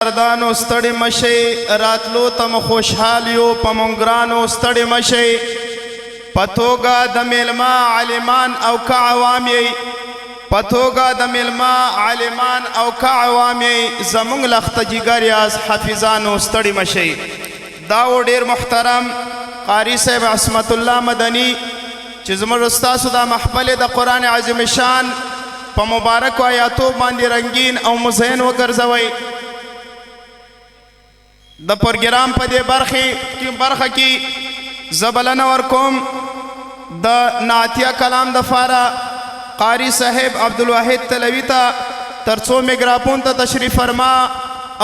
مردانو ستړي مشي راتلو تم خوشحالیو پمونګرانو ستړي مشي پتوګه د میلما عالمان او که عوام یې پتوګه د میلما عالمان او که عوام یې زمونږ لخته جګر یاز حافظانو ستړي مشي دا و ډیر محترم قاری صاحب عصمت الله مدني چې زموږ استاسو دا محفل د قرآن عظیم شان په مبارک آیاتو باندې رنگین او مزین وګرځوي د پروګرام په دې برخه کې زبلنه ورکوم د نعتیه کلام د فاره قاری صاحب عبدالواحد تلوي ته ترڅو میګراپون ته تشریف فرما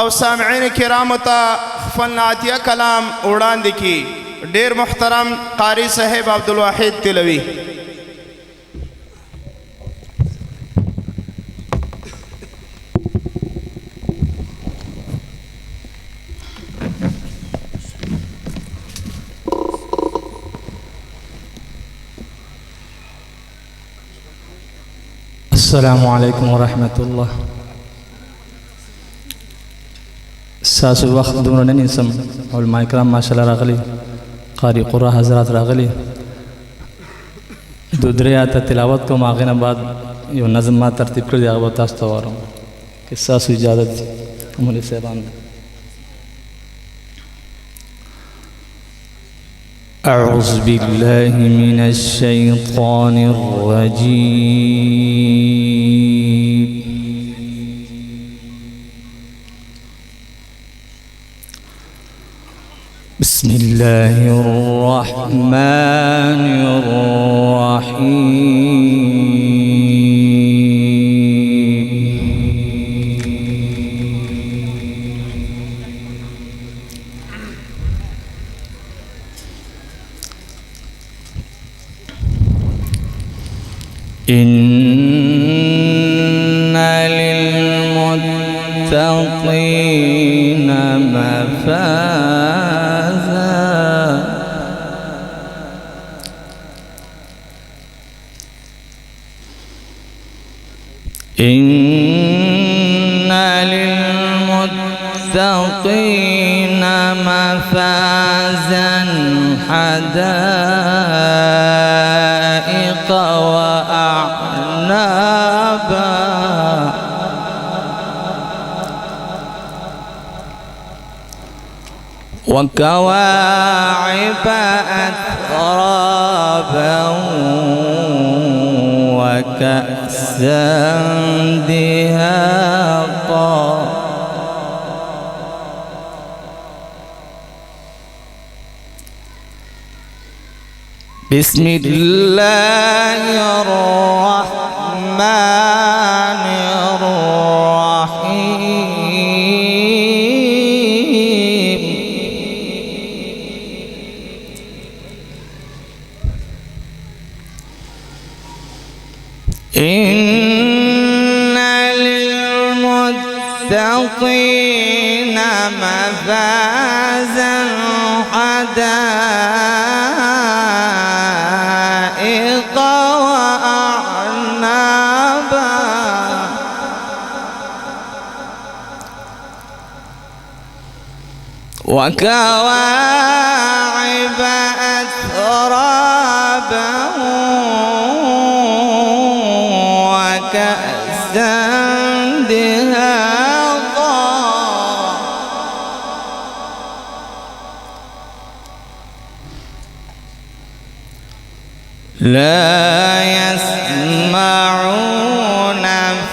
او سامعین کرامو ته خپل نعتیه کلام وړاندې کړي ډیر محترم قاری صاحب عبدالواحد تلوي السلام علیکم ورحمت الله ساسو وخت دومره نه نیسم علماء کرام ماشاءالله راغلي قاری قرا حضرات راغلي دو درې آیاته تلاوت کوم هغې نه بعد یو نظم ما ترتیب کړی دی هغه به تاسو ته واورم که ستاسو اجازت وي مولوي صاحبان أعوذ بالله من الشيطان الرجيم بسم الله الرحمن إن للمتقين مفازا إن للمتقين مفازا حدائق وأعنابا وكواعب أترابا وكأسا دهاقا بسم الله الرحمن الرحيم إن للمتقين مفازا حدائق وأعنابا وكواعب أترابا وكأسا دهاقا لا يسمعون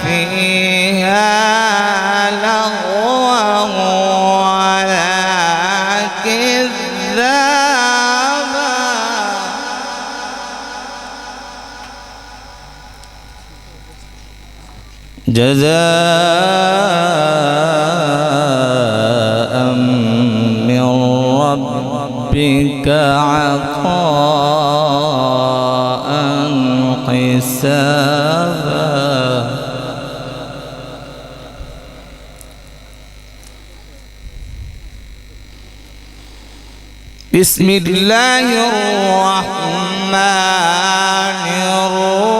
فيها لغوا ولا كذابا جزاء من ربك عطاء حسابا بسم الله الرحمن الرحيم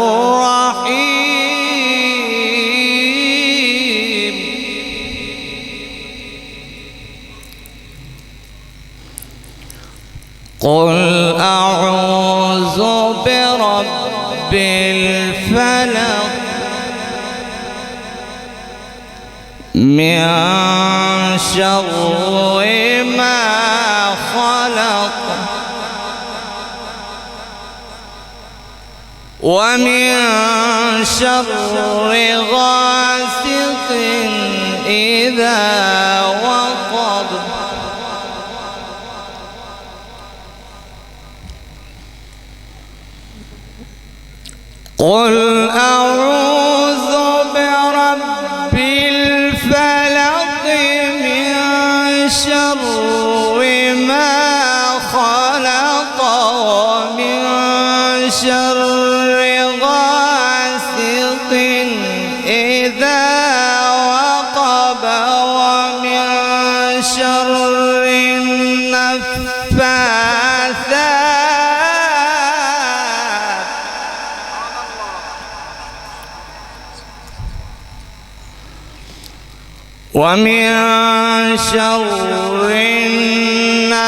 قل أعوذ برب الفلق من شر ما خلق ومن شر غاسق إذا وقب قل أعوذ برب الفلق من شر ما خلق ومن شر غاسق إذا وقب ومن شر النفاثات ومن شر النفاثات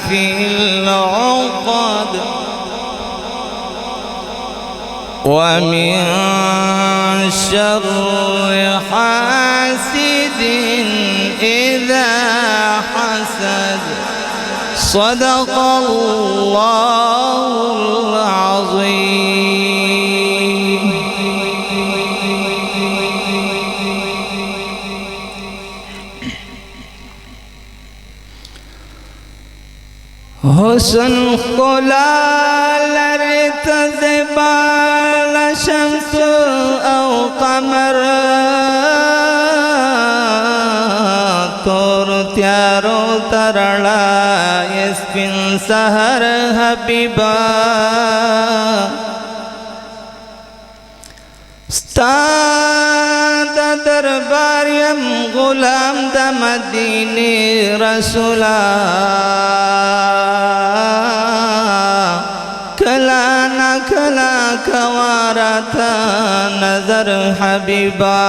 في العقد ومن شر حاسد إذا حسد صدق الله العظيم. حسن خلال رتزبال شمس أو قمر تور تیارو ترڑا يسبن سهر حبيبا ستاد دربار يم غلام دا مديني رسولا کلا نا کلا کوارتا نظر حبیبا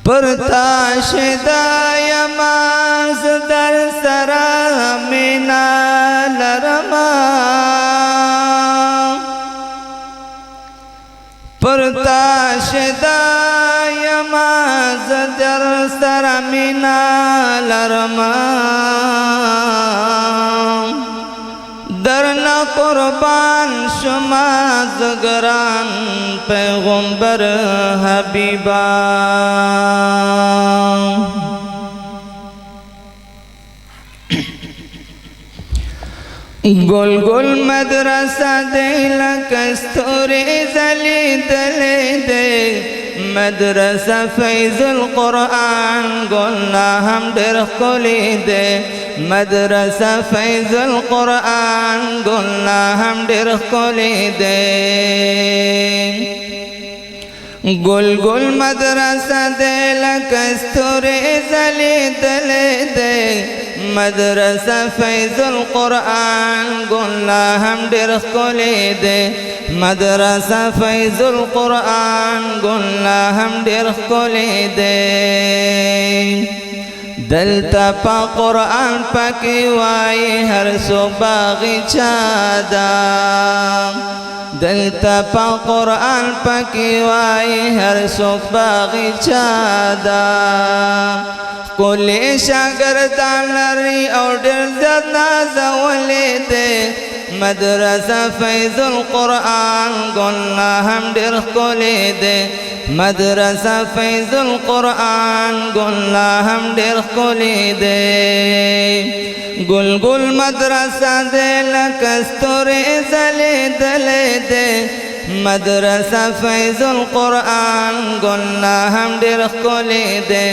پرتاش دایماز در سرا مینا لرما پرتاش دایماز در سرا مینا لرما درنا قربان شما زگران پیغمبر حبیبا گل گل مدرسہ دے لکستوری زلی دلے دے مدرسہ فیض القرآن گلنا ہم در خلی دے مدرسہ فیض القرآن گلنا ہم در خلی دے گل گل مدرسہ دے لکستوری زلی دلے دے مدرسہ فیض القرآن گلنا ہم در خلی دے مدرسہ فیض القرآن گلنا ہم در خلی دے دلتا پا قرآن پاکی وائی ہر سو باغی چادا دلتا پا قرآن پاکی وائی ہر سو باغی چادا کولی شاگردان لری اور ڈر زدنا زولی دے مدرسہ فیض القرآن گلنا ہم ڈر کولی دے مدرسہ فیض القرآن گلنا ہم ڈر کولی دے گل گل مدرسہ دے لکستوری زلی دلے دے مدرسہ فیض القرآن گلنا ہم ڈر کولی دے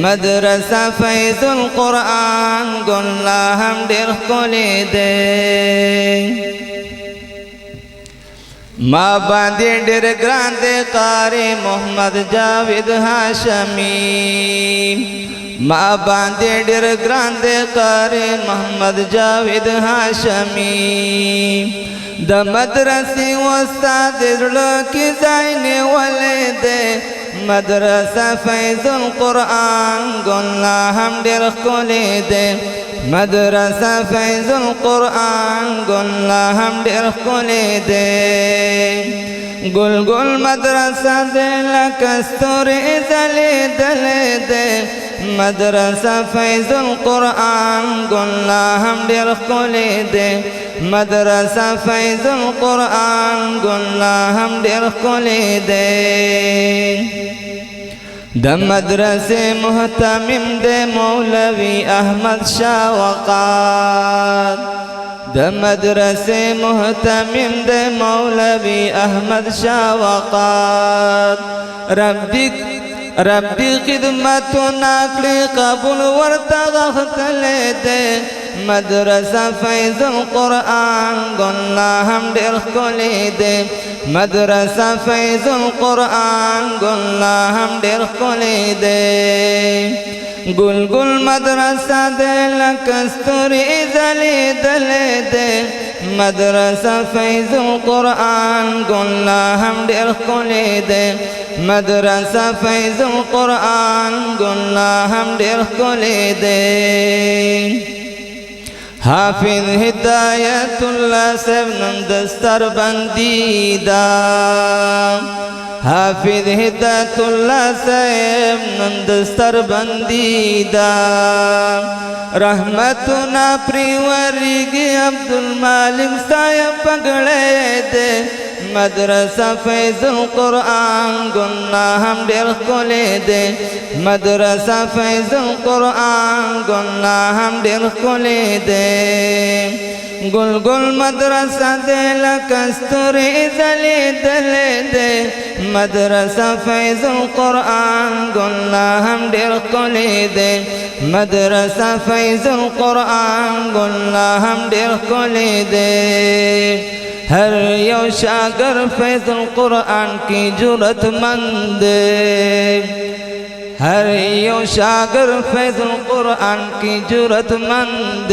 مدرسہ فیض القرآن گلنا ہم ڈر کولی دے ما باندې ډېر ګران دی قاری محمد جاوید هاشمی ما باندې ډېر ګران دی قاری محمد جاوید هاشمی د مدرسې استاد زړه کې ځای نیولی دی مدرسه فیض القرآن ګلنا هم ډېر ښکلې دی مدرسه فیض القرآن ګلنا هم ډېر ښکلې دی گل گل مدرسه دې لکه ستوري ځلېدلې دی مدرسه فیض القرآن ګلنا هم ډېر ښکلې دی مدرسه فیض القرآن ګلنا هم ډېر ښکلې دی د مدرسې محتمم دی مولوي احمد شاه وقار د مدرسې محتمم دی مولوي احمد شاه وقار ربي خدمتونه کړي قبول ورته غښتلی دی مدرسه فیض القرآن ګلنا هم ډېر ښکلې دی مدرسه فیض القرآن ګلنا هم ډېر ښکلې دی گل گل مدرسه دې لکه ستوري ځلېدلې دی مدرسه فیض القرآن ګلنا هم ډېر ښکلې دی مدرسه فیض القرآن ګلنا هم ډېر ښکلې دی حافظ هدایت الله صاحب نن دستر بندی دا حافظ هدایت الله صاحب نن دستر بندی دا رحمتنا پریوریږي عبدالمالک صاحب پګړې دی مدرسه فیض القرآن ګلنا هم ډېر ښکلې دی مدرسه فیض القرآن ګلنا هم ډېر ښکلې دی گل گل مدرسه دې لکه ستوري ځلېدلې دی مدرسه فیض القرآن ګلنا هم ډېر ښکلې دی مدرسه فیض القرآن ګلنا هم ډېر ښکلې دی ہر یو شاگر فیض القرآن کی جرت مند ہر یو شاگر فیض القرآن کی جرت مند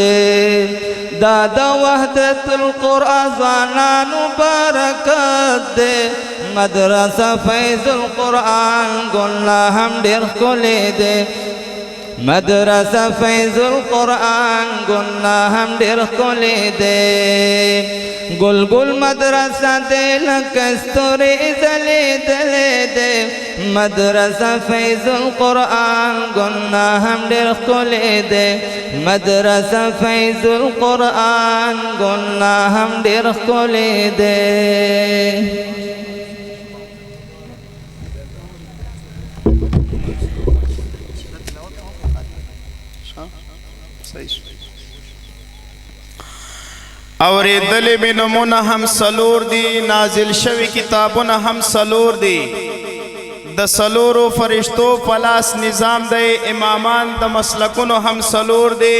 دادا وحدت القرآن ځوانانو برکت دی مدرسه فیض القرآن ګلنا هم ډېر ښکلې دی مدرسه فیض القرآن ګلنا هم ډېر ښکلې دی گل گل مدرسه دې لکه ستوري ځلېدلې دی مدرسه فیض القرآن ګلنا هم ډېر ښکلې دی مدرسه فیض القرآن ګلنا هم ډېر ښکلې دی اوریدلې مې نومونه هم څلور دي نازل شوي کتابونه هم څلور دي د څلورو فرشتو په لاس نظام دی امامان د مسلکونو هم څلور دي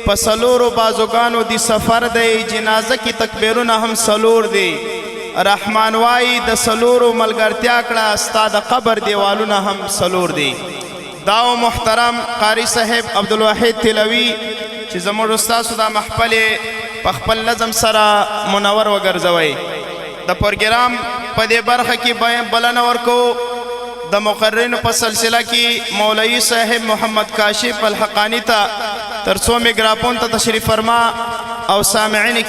په څلورو بازوګانو دی سفر دی جنازه کې تکبیرونه هم څلور دي رحمان وای د څلورو ملګرتیا کړه ستا د قبر دیوالونه هم څلور دي داو محترم قاری صاحب عبدالواحد تلوي چې زموږ استاسو دا محفل په خپل نظم سره منور وګرځوئ د پروګرام په دې برخه کې بلنه ورکو د مقررینو په سلسله کې مولوي صاحب محمد کاشف الحقانی ته تر څو میکروفون ته تشریف فرما او سامعین